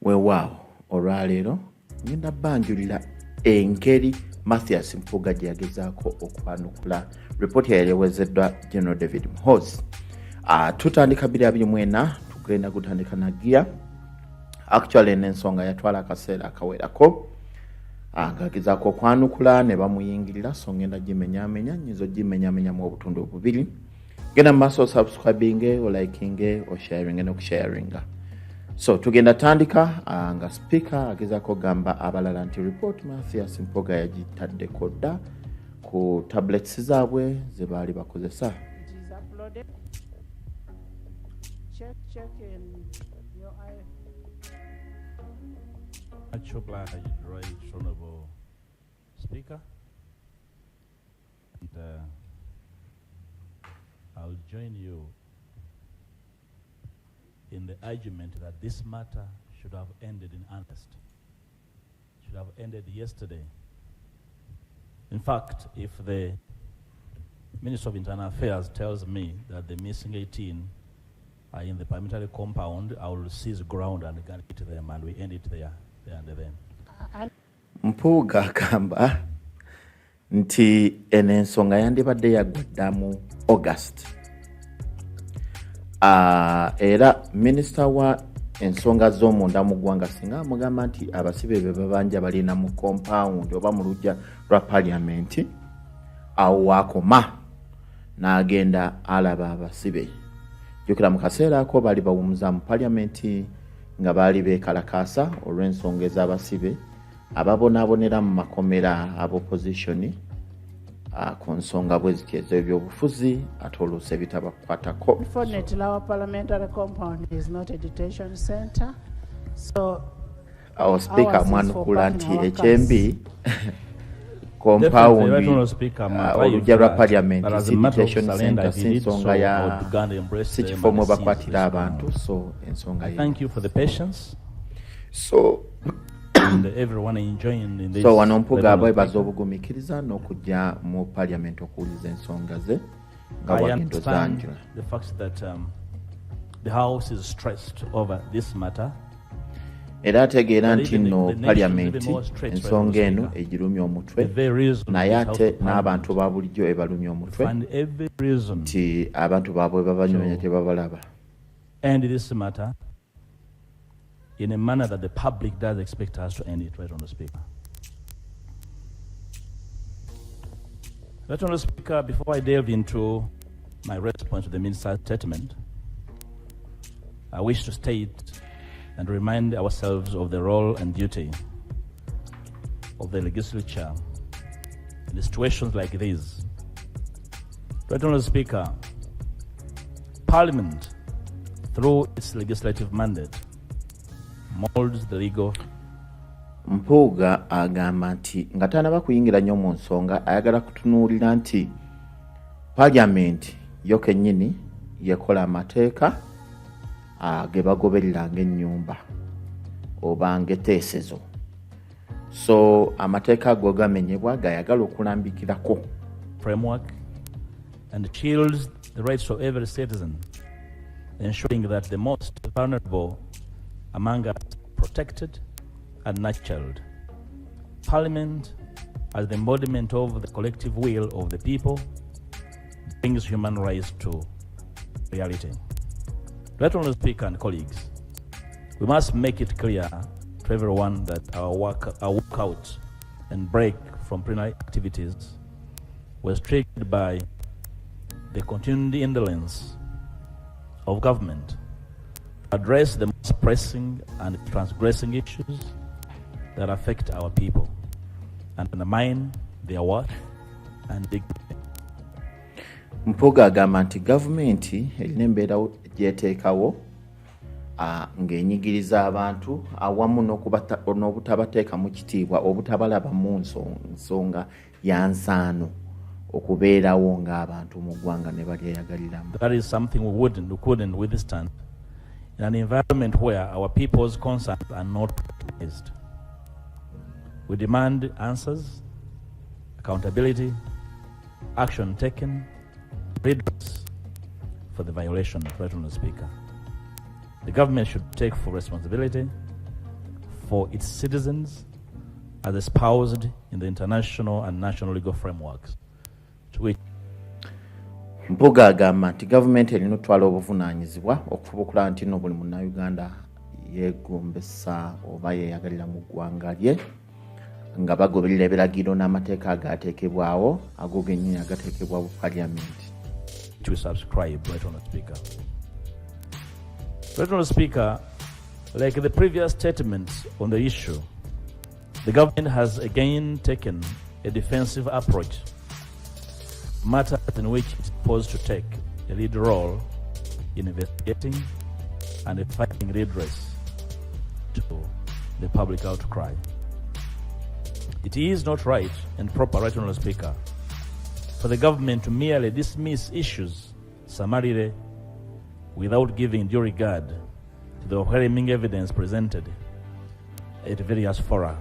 Weewaawo olwaleero ngenda banjulira engeri Mathias Mpuga gye yagezaako okwanukula ripooti yaweerezeddwa General David Muhoozi. Tutandika 2024 tugenda kutandika na gia actually n'ensonga yatwala akaseera akawerako ng'agezaako okwanukula ne bamuyingirira, so ngenda gimenyaamenya, nyizo gimenyaamenya mu obutundu bubiri. Genda mu maaso subscribing o liking o sharing n'okusharinga. So tugenda tandika nga speaker agezaako gamba abalala nti report Mathias Mpuga yagitaddeko dda ku tablets zaabwe ze baali bakozesa. Check in your eye. Much obliged, right honorable speaker. And I'll join you in the argument that this matter should have ended in earnest. Should have ended yesterday. In fact, if the Minister of Internal Affairs tells me that the missing 18 are in the parliamentary compound, I will seize ground and get them, and we end it there and then. Mpuga agamba nti ensonga yandibadde yaggwa mu August. Era Minister wa ensonga z'omunda mu ggwanga singa amugamba nti abasibe be babanja balina mu compound oba mu luggya lwa parliament, awo wakoma n'agenda alaba abasibe. Jjukira mu kaseera ako baali bawumuza mu parliament nga baali beekalakaasa olw'ensonga ez'abasibe ababonaabonera mu makomera ab'opposition ku nsonga bwe ziti ez'ebyobufuzi ate oluusi ebitabakwatako. Unfortunately, our parliamentary compound is not a detention center. So our speaker mwanukula nti ekyembi compound olujja lwa parliament si detention center, si ensonga ya si kifo mwe bakwatira abantu. So ensonga Thank you for the patience. So and everyone enjoying in this. So wano Mpuga abeebaza obugumikiriza n'okujja mu parliament okuwuliza ensonga ze nga wagendo zanjula. The fact that the house is stressed over this matter. Era ategeera nti nno parliament ensonga eno egirumya omutwe, naye ate n'abantu ba bulijjo ebalumya omutwe nti abantu baabwe babanyonya tebabalaba. And this matter in a manner that the public does expect us to end it, right on the speaker. Right on the speaker, before I delve into my response to the minister's statement, I wish to state and remind ourselves of the role and duty of the legislature in situations like these. Right on the speaker, Parliament, through its legislative mandate, molds the legal. Mpuga agamba nti nga tanaba kuyingira nnyo mu nsonga, ayagala kutunuulira nti parliament yo kennyini yekola amateeka ge bagoberera ng'ennyumba oba ng'etteesezo. So amateeka ago gamenyebwa gayagala okulambikirako framework and shields the rights of every citizen, ensuring that the most vulnerable among us protected and nurtured. Parliament, as the embodiment of the collective will of the people, brings human rights to reality. Right on the speaker and colleagues, we must make it clear to everyone that our walkout and break from plenary activities was triggered by the continued indolence of government to address the most pressing and transgressing issues that affect our people and undermine their worth and dignity. Mpuga agamba nti gavumenti erina embeera gyeteekawo ng'enyigiriza abantu awamu n'obutabateeka mu kitiibwa, obutabalaba mu nsonga ya nsaano okubeerawo ng'abantu mu ggwanga ne balyeyagaliramu. That is something we couldn't withstand in an environment where our people's concerns are not recognized. We demand answers, accountability, action taken, redress for the violation of right on the speaker. The government should take full responsibility for its citizens as espoused in the international and national legal frameworks to which Mpuga agamba nti gavumenti erina okutwala obuvunaanyizibwa okufuba okulaba nti nno buli munnayuganda yeegombesa oba yeeyagalira mu ggwanga lye nga bagoberera ebiragiro n'amateeka agaateekebwawo ago gennyini agateekebwa bu paliamenti. to subscribe, Right Honourable Speaker. Right Honourable Speaker, like the previous statements on the issue, the government has again taken a defensive approach, matters in which it is supposed to take a lead role in investigating and fighting redress to the public outcry. It is not right and proper, Right Honourable Speaker, for the government to merely dismiss issues summarily without giving due regard to the overwhelming evidence presented at various fora.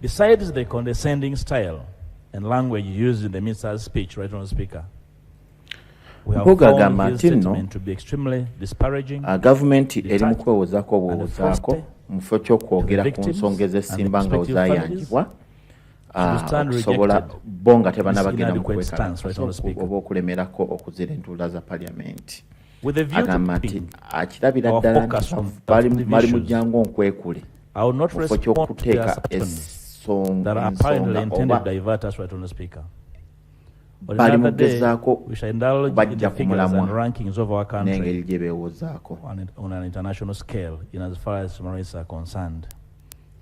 Besides the condescending style and language used in the minister's speech, Right Honourable Speaker, we have found his statement to be extremely disparaging. Government eri mu kwewozaako obuwozaako mu kifo ky'okwogera ku nsonga ez'essimba nga ozaayanjibwa okusobola bo nga tebanabagenda mu kwekalakaasa oba okulemerako okuzira entuula za paliamenti. Agamba nti akirabira ddala nti bali mu jjangu nkwekule mu kifo ky'okuteeka ensonga oba bali mu gezaako bajja ku mulamwa n'engeri gye beewozaako. On an international scale, in as far as Maurice are concerned.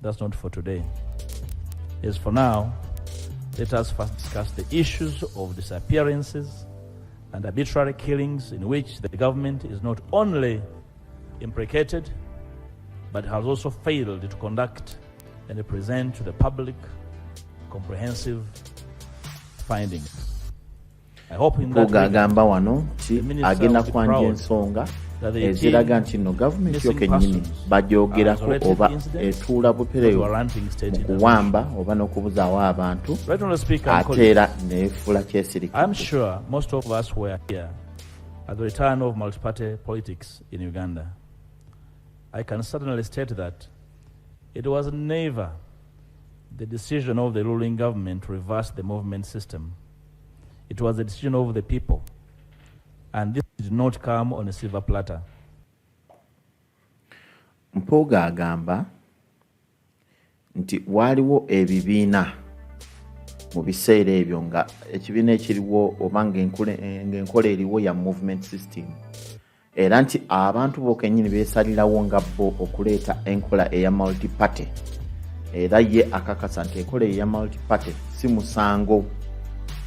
That's not for today. As for now, let us first discuss the issues of disappearances and arbitrary killings in which the government is not only implicated, but has also failed to conduct and present to the public comprehensive findings. I hope in that agamba wano nti agenda kwanja ensonga eziraga nti nno gavumenti yo kennyini bajoogerako oba etuula butereevu mu kuwamba oba n'okubuzaawo abantu ate era neefula kyesirikidde. I'm sure most of us were here at the return of multi-party politics in Uganda. I can certainly state that it was never the decision of the ruling government to reverse the movement system. It was the decision of the people, and this did not come on a silver platter. Mpuga agamba nti waliwo ebibiina mu biseera ebyo nga ekibiina ekiriwo oba ng'enkola eriwo ya movement system, era nti abantu bo kennyini beesalirawo nga bo okuleeta enkola eya multi-party, era ye akakasa nti enkola eya multi-party si musango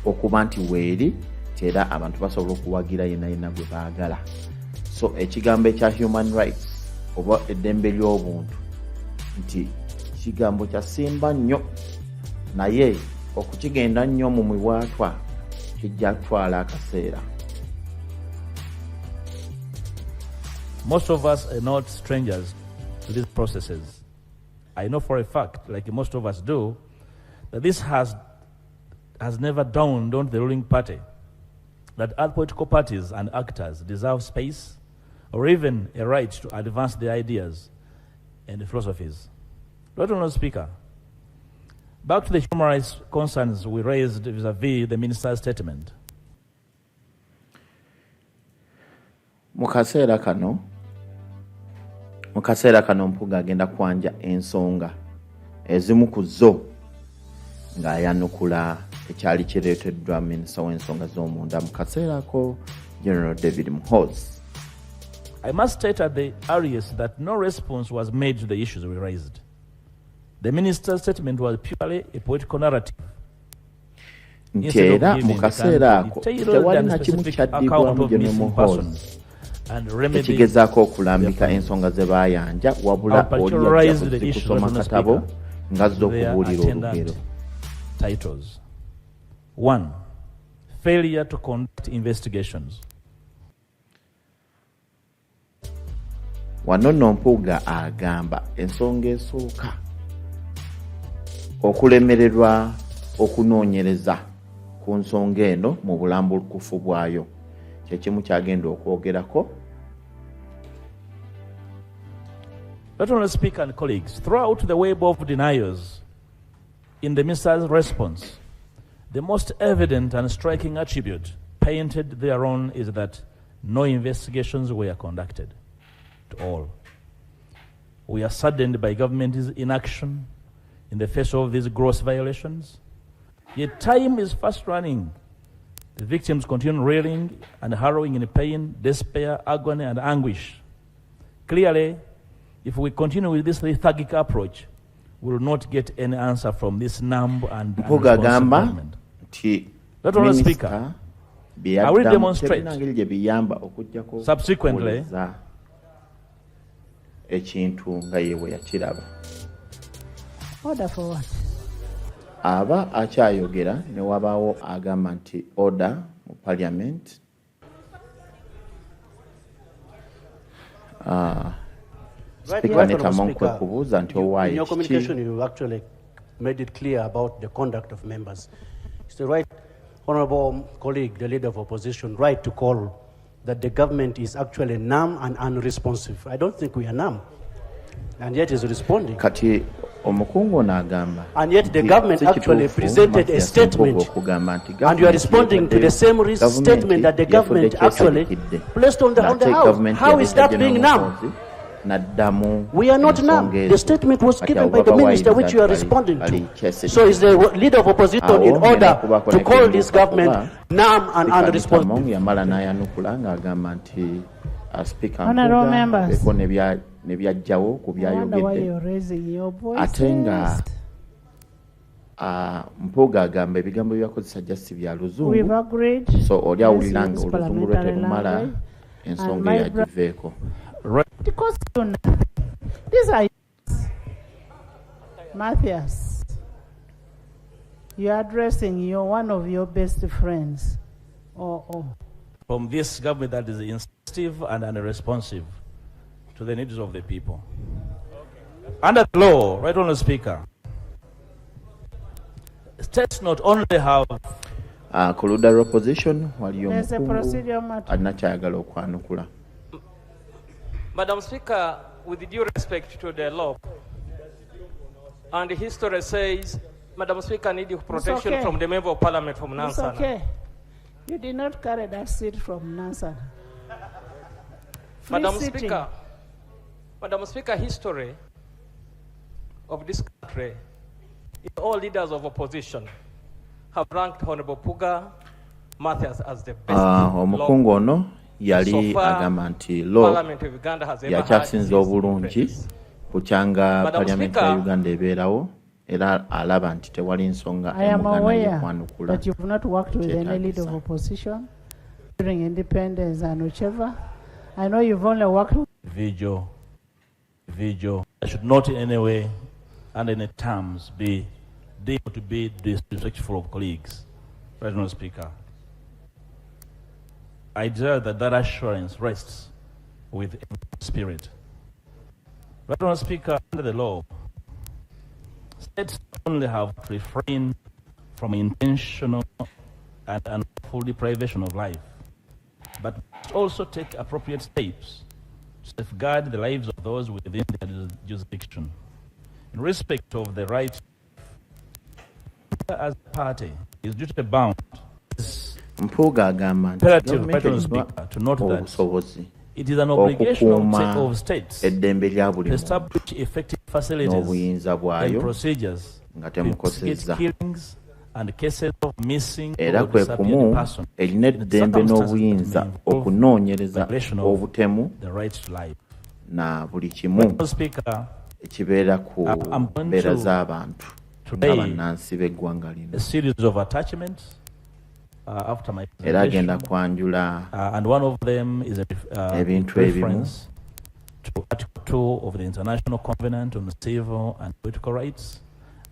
okuba nti weeri era abantu basobola okuwagira yenna gwe baagala. So ekigambo ekya human rights oba eddembe ly'obuntu nti kigambo kyasimba nnyo, naye okukigenda nnyo mu mibwatwa kijja kutwala akaseera. Most of us are not strangers to these processes. I know for a fact, like most of us do, that this has never dawned on the ruling party that other political parties and actors deserve space or even a right to advance their ideas and philosophies. Right Honourable Speaker, back to the human rights concerns we raised vis-a-vis the minister's statement. Mu kaseera kano Mpuga agenda kwanja ensonga ezimu ku zo ng'ayanukula ekyali kireeteddwa minisita w'ensonga z'omunda mu kaseera ako General David Muhoozi. I must state at the earliest that no response was made to the issues we raised. The minister's statement was purely a political narrative. Nti era mu kaseera ako tewali na kimu kyaddibwamu General Muhoozi ekigezaako okulambika ensonga ze baayanja, wabula oli kusoma katabo ng'azze okubuulira olugero. Titles. 1. Failure to conduct investigations. Wano nno Mpuga agamba ensonga esooka okulemererwa okunoonyereza ku nsonga eno mu bulambulukufu bwayo kyekimu kyagenda okwogerako. Not only Speaker and colleagues, throughout the web of denials in the minister's response, the most evident and striking attribute painted thereon is that no investigations were conducted at all. We are saddened by government's inaction in the face of these gross violations. Yet time is fast running. The victims continue reeling and harrowing in pain, despair, agony, and anguish. Clearly, if we continue with this lethargic approach, we will not get any answer from this numb and Mpuga unresponsive gamba government. nti Let us speak. I will demonstrate. Subsequently, ekintu nga yewe yakiraba. Order for what? Aba akyayogera ne wabaawo agamba nti order mu parliament. Speaker Netamonkwe kubuuza nti owaaye in your communication you actually made it clear about the conduct of members. It's the right honorable colleague, the leader of opposition, right to call that the government is actually numb and unresponsive. I don't think we are numb, and yet is responding. Kati omukungu n'agamba. And yet the government actually presented a statement, and you are responding to the same statement that the government actually placed on the House. How is that being numb? We are not numb. The statement was given by the minister, which you are responding to. So is the leader of opposition in order to call this government numb and unresponsive? Honorable members. Nebyajjawo ku byayogedde ate nga Mpuga agamba ebigambo byakozesa jasi bya luzungu, so oli awulira nga oluzungu lwe terumala ensonga yagiveeko. These are Matthias, you are addressing one of your best friends. From this government that is insensitive and unresponsive to the needs of the people. Under the law, right on the Speaker, states not only have ku ludda lw'opposition waliyo there's a omukungu procedure matter. alina kyayagala okwanukula. Madam Speaker, with due respect to the law, and history says, Madam Speaker, need protection okay. from the Member of Parliament from It's Nansana. okay. You did not carry that seat from Nansana. Madam Speaker, history of this country, all leaders of opposition have ranked Honorable Mpuga Matthias as the best. Omukungu ono yali agamba nti lo yakyasinza obulungi kukyanga Parliament ya Uganda ebeerawo, era alaba nti tewali nsonga emugana y'okwanukula. That you've not worked with any leader of opposition during independence and whichever. I know you've only worked with vigil. I should not in any way and any terms be deemed to be disrespectful of colleagues. President Speaker, I desire that assurance rests with spirit. President Speaker, under the law, states only have to refrain from intentional and unlawful deprivation of life, but also take appropriate steps to safeguard the lives of those within their jurisdiction. In respect of the right, as a party is duty bound. Mpuga agamba nti to note that it is an obligation of states to establish effective facilities and procedures to investigate killings and cases of missing era kwe kumu erina eddembe n'obuyinza okunoonyereza obutemu na buli kimu ekibeera ku mbeera z'abantu ng'abannansi b'eggwanga lino. Era agenda kwanjula ebintu ebimu to Article 2 of the International Covenant on Civil and Political Rights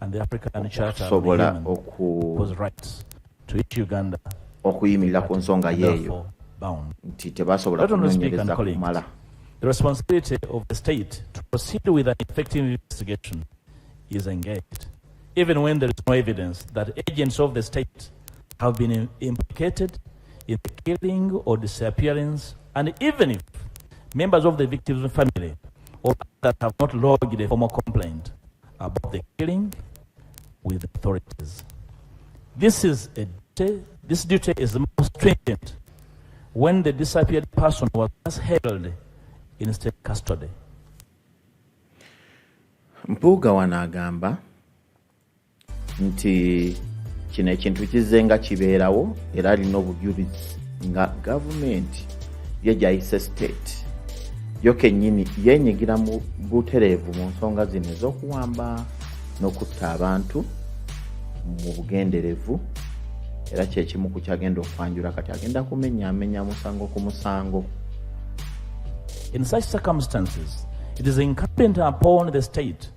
and the African Charter of Human Rights to each Uganda okuyimirira ku nsonga yeeyo nti tebasobola kunoonyereza kumala. The responsibility of the state to proceed with an effective investigation is engaged, even when there is no evidence that agents of the state have been implicated in the killing or disappearance, and even if members of the victim's family or that have not lodged a formal complaint about the killing with the authorities. This duty is the most stringent when the disappeared person was held in state custody. Mpuga wanagamba nti kino ekintu kizenga kibeerawo era alina obujulizi nga gavumenti ye gyayise state yo kennyini yenyigira mu butereevu mu nsonga zino ez'okuwamba n'okutta abantu mu bugenderevu era kyekimu ku kyagenda okwanjula kati agenda kumenyaamenya musango ku musango. In such circumstances, it is incumbent upon the state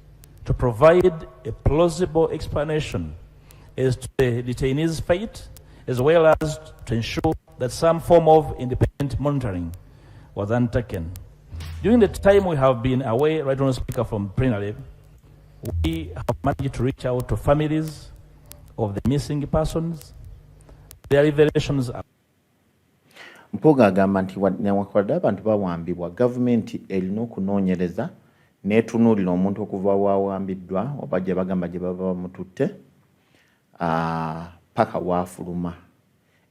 to provide a plausible explanation as to the detainee's fate, as well as to ensure that some form of independent monitoring was undertaken. During the time we have been away, Right Honourable Speaker, from plenary, we have managed to reach out to families of the missing persons. Their revelations are Mpuga agamba nti newankubadde abantu bawambibwa gavumenti erina okunoonyereza n'etunuulira omuntu okuva waawambiddwa oba gye bagamba gye baba bamututte paka waafuluma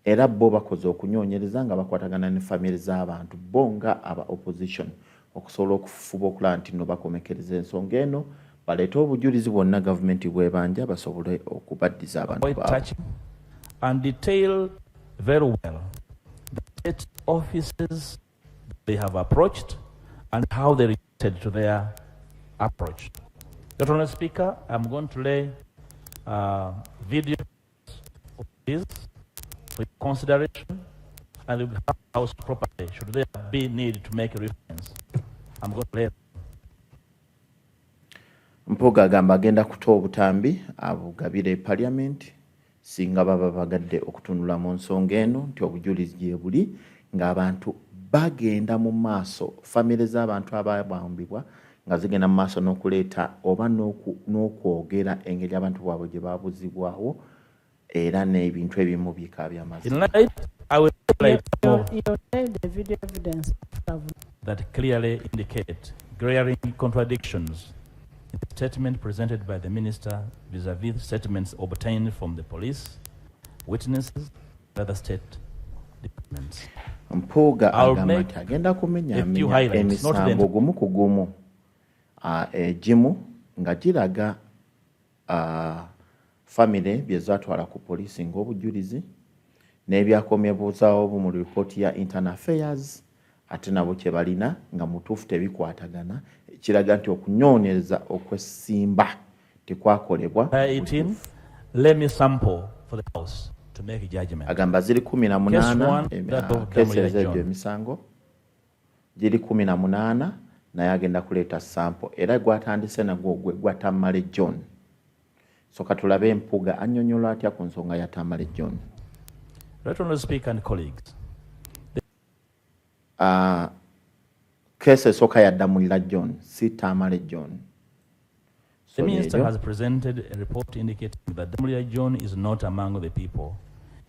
era bo bakoze okunoonyereza nga bakwatagana ne famire z'abantu bo nga aba opposition okusobola okufuba okulaba nti no bakomekereza ensonga eno baleeta obujulizi bwonna gavumenti bwebanja basobole okubaddiza abantu baabwe. And detail very well the state offices they have approached and how they reacted to their approach. Dr. Honourable Speaker, I'm going to lay video of this for consideration and it will have house properly should there be need to make a reference. I'm going to lay. Mpuga agamba agenda kutoa obutambi abugabire parliament singa baba bagadde okutunula mu nsonga eno nti obujulizi gye buli ng'abantu bagenda mu maaso famire z'abantu ababambibwa nga zigenda mu maaso n'okuleeta oba n'okwogera engeri abantu baabwe gye babuzibwawo era n'ebintu ebimu bika by'amazima. That clearly indicate glaring contradictions in the statement presented by the minister vis-a-vis statements obtained from the police, witnesses, and other state departments. Mpuga agamba nti agenda kumenyaamenya emisango gumu ku gumu egimu nga giraga famire bye zaatwala ku poliisi ng'obujulizi n'ebyakomyebuuzaawo obu mu ripooti ya internal affairs ate nabo kye balina nga mutuufu tebikwatagana kiraga nti okunyoonyereza okwesimba tekwakolebwa. Let me sample for the house to make a judgment. Agamba ziri 18 kesi ezo emisango giri 18 naye agenda kuleeta sample era gwatandise nagwo gwe gwa Tamale John. So katulabe Mpuga annyonnyola atya ku nsonga ya Tamale John. Right Honourable Speaker and colleagues. Kesi esooka yaddamulira John si Tamale John. The minister has presented a report indicating that Damulira John is not among the people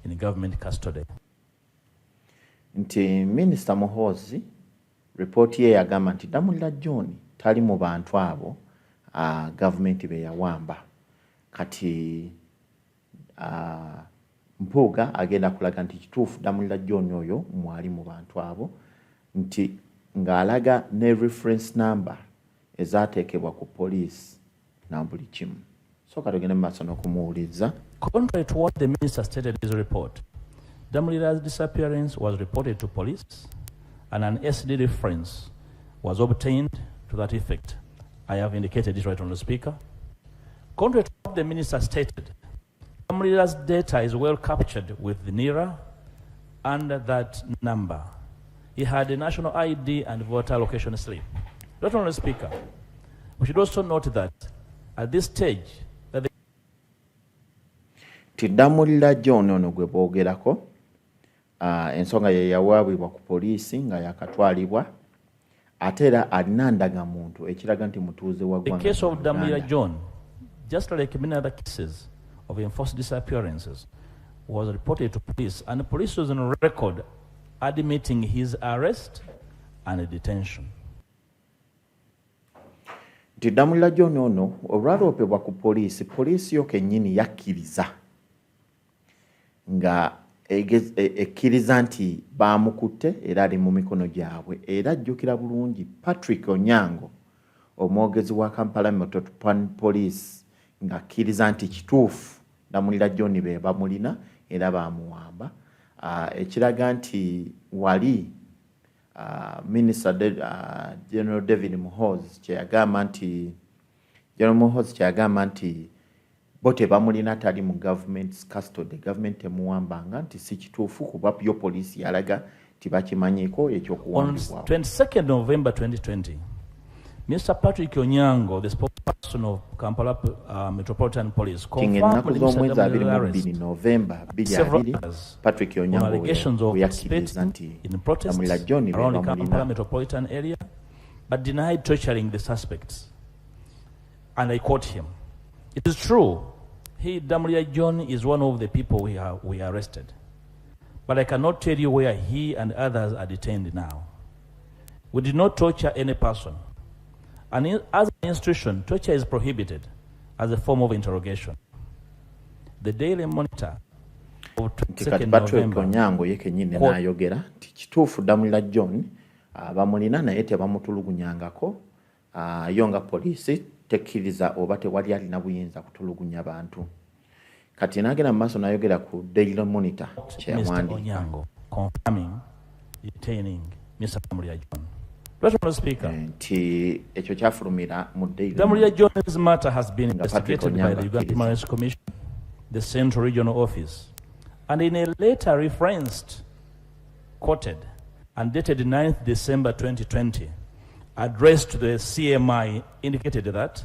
in government custody. Nti Minister Muhoozi report ye yagamba nti Damulira John tali mu bantu abo government be yawamba. Kati Mpuga agenda kulaga nti kituufu Damulira John oyo mwali mu bantu abo nti ng'alaga ne reference number ezaateekebwa ku police na buli kimu. So katugende maaso n'okumuwuliriza. Contrary to what the minister stated in his report, Damulira's disappearance was reported to police and an SD reference was obtained to that effect. I have indicated this, Right Honourable Speaker. Contrary to what the minister stated, Damulira's data is well captured with the NIRA under that number. He had a national ID and voter location slip. Right Honourable Speaker, we should also note that at this stage, that Damulira John ono gwe boogerako ensonga ye yawaabibwa ku poliisi nga yakatwalibwa ate era alina ndagamuntu ekiraga nti mutuuze wa ggwanga. The case of Damulira John, just like many other cases of enforced disappearances, was reported to police, and the police was on record admitting his arrest and detention. Damulira John ono olwaloopebwa ku poliisi yo kennyini yakkiriza nga ekkiriza nti baamukutte era ali mu mikono gyabwe, era ajjukira bulungi Patrick Onyango omwogezi wa Kampala Metropolitan Police nga akkiriza nti kituufu Damulira John be bamulina era baamuwamba, ekiraga nti wali Minister General David Muhoozi kyeyagamba nti bo tebamulina tali mu government's custody, government temuwambanga nti si kituufu kuba yo poliisi yalaga tibakimanyiiko ekyokuwambibwa. On 22nd November 2020, Mr. Patrick Onyango, the spokesperson of Kampala Metropolitan Police, confirmed Mr. Damulira's arrest several others on allegations of participating in protests around the Kampala metropolitan area, but denied torturing the suspects. And I quote him, "It is true, Damulira John is one of the people we arrested, but I cannot tell you where he and others are detained now. We did not torture any person. And as an institution, torture is prohibited as a form of interrogation." The Daily Monitor of 22nd November. Onyango yekenyine n'ayogera nti kituufu Damulira John bamulina naye tebamutulugunyangako, yo nga poliisi tekkiriza oba tewali alina buyinza kutulugunya bantu. Kati n'agenda mu maaso n'ayogera ku Daily Monitor Mr. Onyango confirming detaining Mr. Damulira John. Mr. Speaker, Damulira John's matter has been investigated by the Uganda Human Rights Commission, the Central Regional Office, and in a letter referenced, quoted, and dated 9th December 2020, addressed to the CMI, indicated that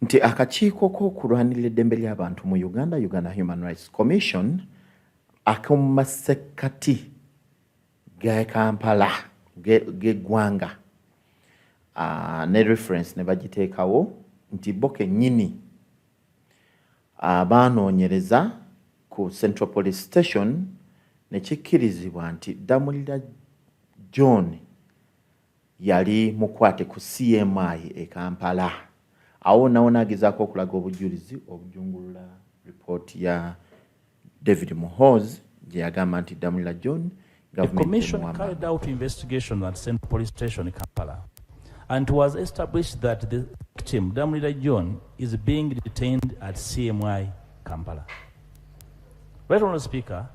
nti akakiiko k'okulwanirira eddembe ly'abantu mu Uganda Human Rights Commission ak'omu masekkati ga Kampala geggwanga ne reference ne bagiteekawo nti bo kennyini baanoonyereza ku Central Police Station ne kikkirizibwa nti Damulira John yali mukwate ku CMI e Kampala. Awo nawo n'agezaako okulaga obujulizi obujungulula report ya David Muhoozi gye yagamba nti Damulira John. The commission carried out investigation at Central Police Station in Kampala, and it was established that the victim, Damulira John, is being detained at CMI Kampala. Right, Honourable Speaker,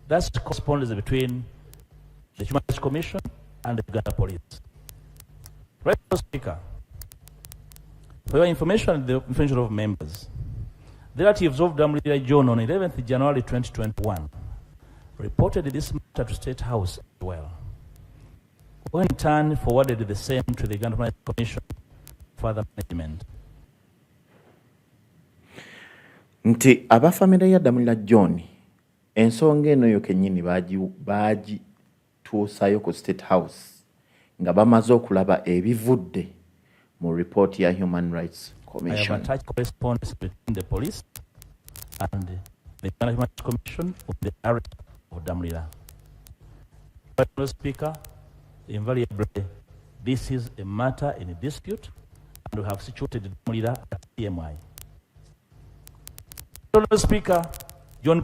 that's the correspondence between the Human Rights Commission and the Uganda Police. Right, Honourable Speaker, for your information and the information of members, the relatives of Damulira John on 11th January 2021 reported this matter to State House as well, who in turn forwarded the same to the Uganda Human Rights Commission for further management. Nti abafamile ya Damulira John ensonga eno yo kennyini bagituusayo ku State House nga bamaze okulaba ebivudde mu report ya Human Rights Commission. I have attached correspondence between the police and the Uganda Human Rights Commission on the arrest of Damulira. Mr. Speaker, invariably, this is a matter in a dispute, and we have situated Damulira at CMI. Mr. Speaker, John.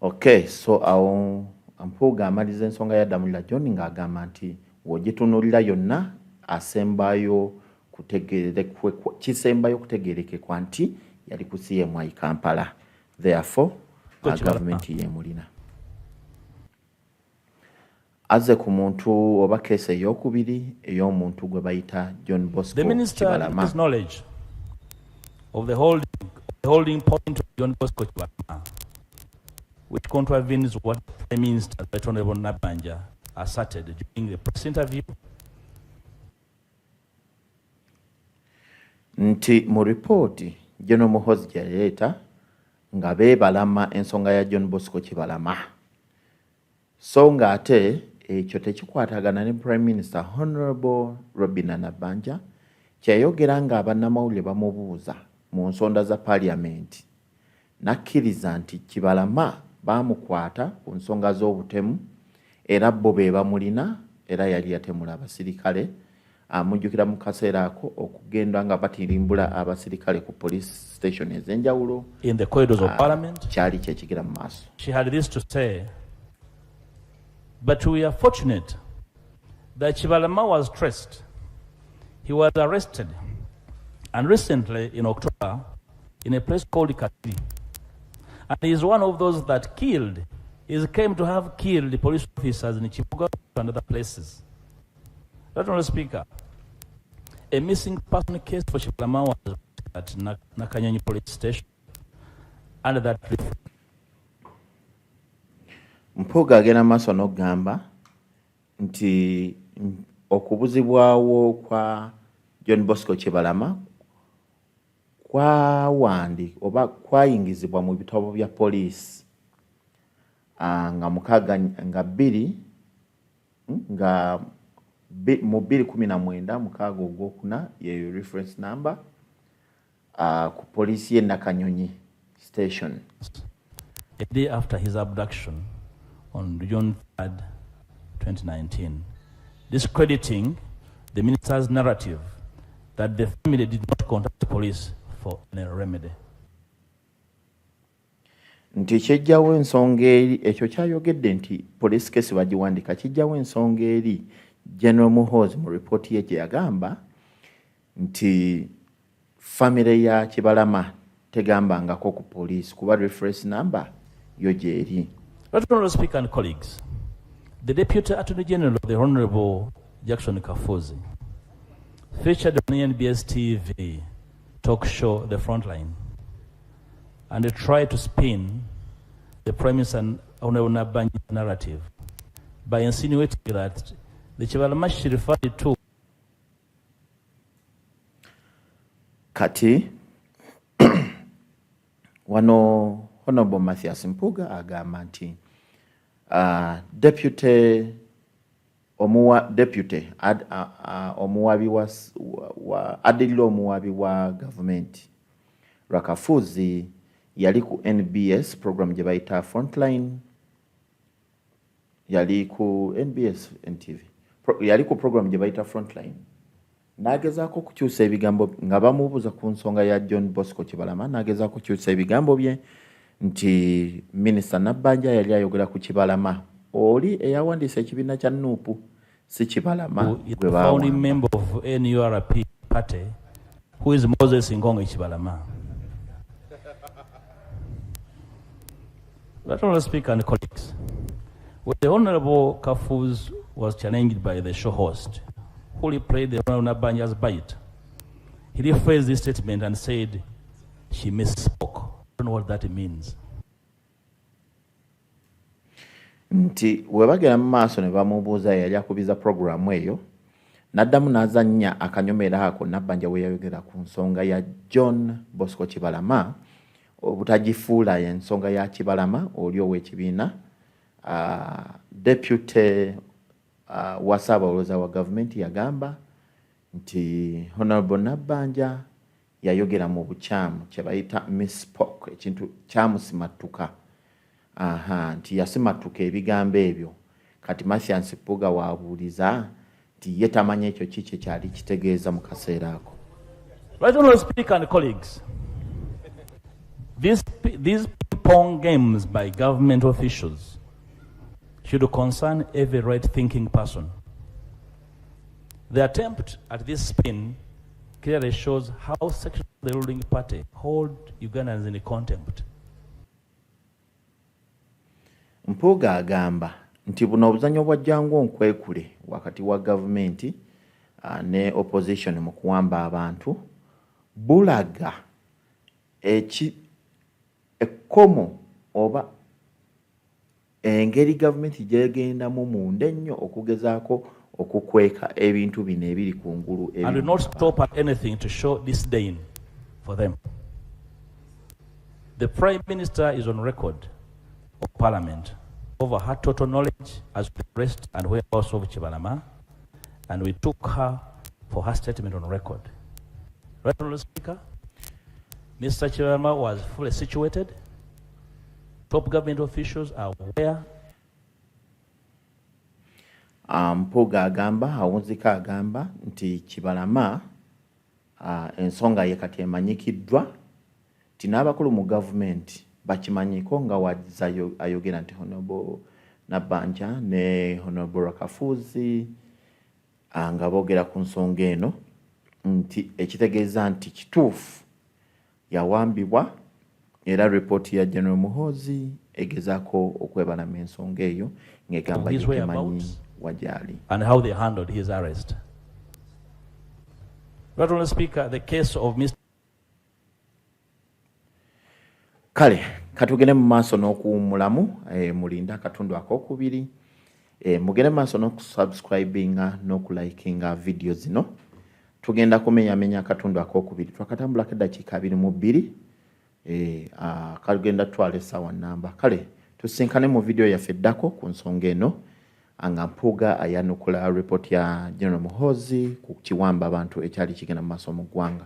Okay, so awo Mpuga amaliza ensonga ya Damulira John ng'agamba nti wogitunuulira yonna asembayo kisembayo kutegeerekekwa nti yali ku CMI Kampala. Therefore, government yemulina. Aze ku muntu oba kese ey'okubiri ey'omuntu gwe bayita John Bosco The minister has knowledge of the holding point of John Bosco Kibalama, which contravenes what Prime Minister Honorable Nabanja asserted during the press interview. Nti mu ripooti General Muhoozi gye yaleeta nga beebalama ensonga ya John Bosco Kibalama. So ng'ate ekyo tekikwatagana ne Prime Minister Honorable Robina Nabanja kyayogera nga bannamawulire bamubuuza mu nsonda za Parliament n'akkiriza nti Kibalama baamukwata ku nsonga z'obutemu era bo be bamulina era yali yatemula abasirikale. Mujjukira mu kaseera ako okugenda nga batirimbula abasirikale ku police station ez'enjawulo in the corridors of parliament. Kyali kyekigira mu maaso. She had this to say, but we are fortunate that Chibalama was traced. He was arrested, and recently in October in a place called Katiri. And he is one of those that killed. He came to have killed the police officers in Mpuga and other places. Honourable Speaker, a missing person case for Chibalama was at Nakanyonyi police station under that. Mpuga agenda maaso n'okugamba nti okubuzibwawo kwa John Bosco Chibalama kwawandi oba kwayingizibwa mu bitabo bya police nga mukaga nga bbiri nga mu 2019 mukaga ogwokuna ye reference number ku police ye Nakanyonyi station. A day after his abduction on June 3rd, 2019, discrediting the minister's narrative that the family did not contact the police for a remedy. Nti kyejjawo ensonga eri ekyo kyayogedde nti police case bagiwandika kijjawo ensonga eri General Muhoozi mu report ye gye yagamba nti family ya Chibalama tegambangako ku police kuba reference number yo gyeri. Honourable Speaker and colleagues, the Deputy Attorney General of the Honourable Jackson Kafuzi featured on NBS TV talk show The Frontline, and they tried to spin the premise and Honourable Nabanji narrative by insinuating that the Chibalama she referred to. Kati wano Honourable Mathias Mpuga agamba nti deputy omuwabi wa adililo omuwabi wa government Rakafuzi yali ku NBS program gye bayita Frontline, yali ku NBS NTV yali ku program gye bayita Frontline, nagezaako kukyusa ebigambo nga bamubuuza ku nsonga ya John Bosco Chibalama, nagezaako kukyusa ebigambo bye nti Minister Nabbanja yali ayogera ku Chibalama oli eyawandiisa ekibiina kya Nuupu si Chibalama gwe baawamba. Founding member of NURP party who is Moses Ngonge Chibalama. Honourable Speaker and colleagues, when the Honourable Kafuz was challenged by the show host, who replayed the Honourable Nabbanja's bite, he rephrased this statement and said she misspoke. I don't know what that means. Nti webagera mu maaso ne bamubuuza yali akubiza programu eyo n'addamu n'azannya akanyomera ako Nabbanja we yayogera ku nsonga ya John Bosco Chibalama obutagifuula ensonga ya Chibalama oli ow'ekibiina deputy wa Ssaabawolereza wa gavumenti yagamba nti Honourable Nabbanja yayogera mu bukyamu kye bayita misspoke, ekintu kyamusimattuka. Nti yasimatuka ebigambo ebyo. Kati Mathias Mpuga waabuuliza nti ye tamanyi ekyo kiki kyali kitegeeza mu kaseera ako. Right, Honourable Speaker and colleagues, these ping-pong games by government officials should concern every right-thinking person. The attempt at this spin clearly shows how sections of the ruling party hold Ugandans in contempt. Mpuga agamba nti buno obuzannyo bwa jjangu onkwekule wakati wa gavumenti ne opposition mu kuwamba abantu bulaga ekkomo oba engeri gavumenti gyegendamu munda ennyo okugezaako okukweka ebintu bino ebiri ku ngulu. And will not stop at anything to show disdain for them. The Prime Minister is on record of Parliament over her total knowledge as to the arrest and whereabouts of Chibalama, and we took her for her statement on record. Right, Honourable Speaker, Mr. Chibalama was fully situated. Top government officials are aware. Mpuga agamba, awunzika agamba nti Kibalama ensonga ye kati emanyikiddwa nti n'abakulu mu gavumenti bakimanyiko nga wazzayo ayogera nti Honorable Nabbanja ne Honorable Rakafuzi nga boogera ku nsonga eno nti ekitegeeza nti kituufu yawambibwa era ripooti ya General Muhoozi egezaako okwebalama ensonga eyo ng'egamba yetemanyi wajali. And how they handled his arrest. Right, Honourable Speaker, the case of Mr. Kale, katugende mu maaso n'okuwummulamu mulinda akatundu ak'okubiri. Mugende mu maaso n'okusubscribinga n'okulikinga video zino. Tugenda kumenyamenya akatundu ak'okubiri. Twakatambulako eddakiika 22. Kagenda twala essaawa nnamba. Kale, tusinkane mu video yaffe eddako ku nsonga eno. Nga Mpuga ayanukula report ya General Muhoozi ku kiwamba abantu ekyali kigenda mu maaso mu ggwanga.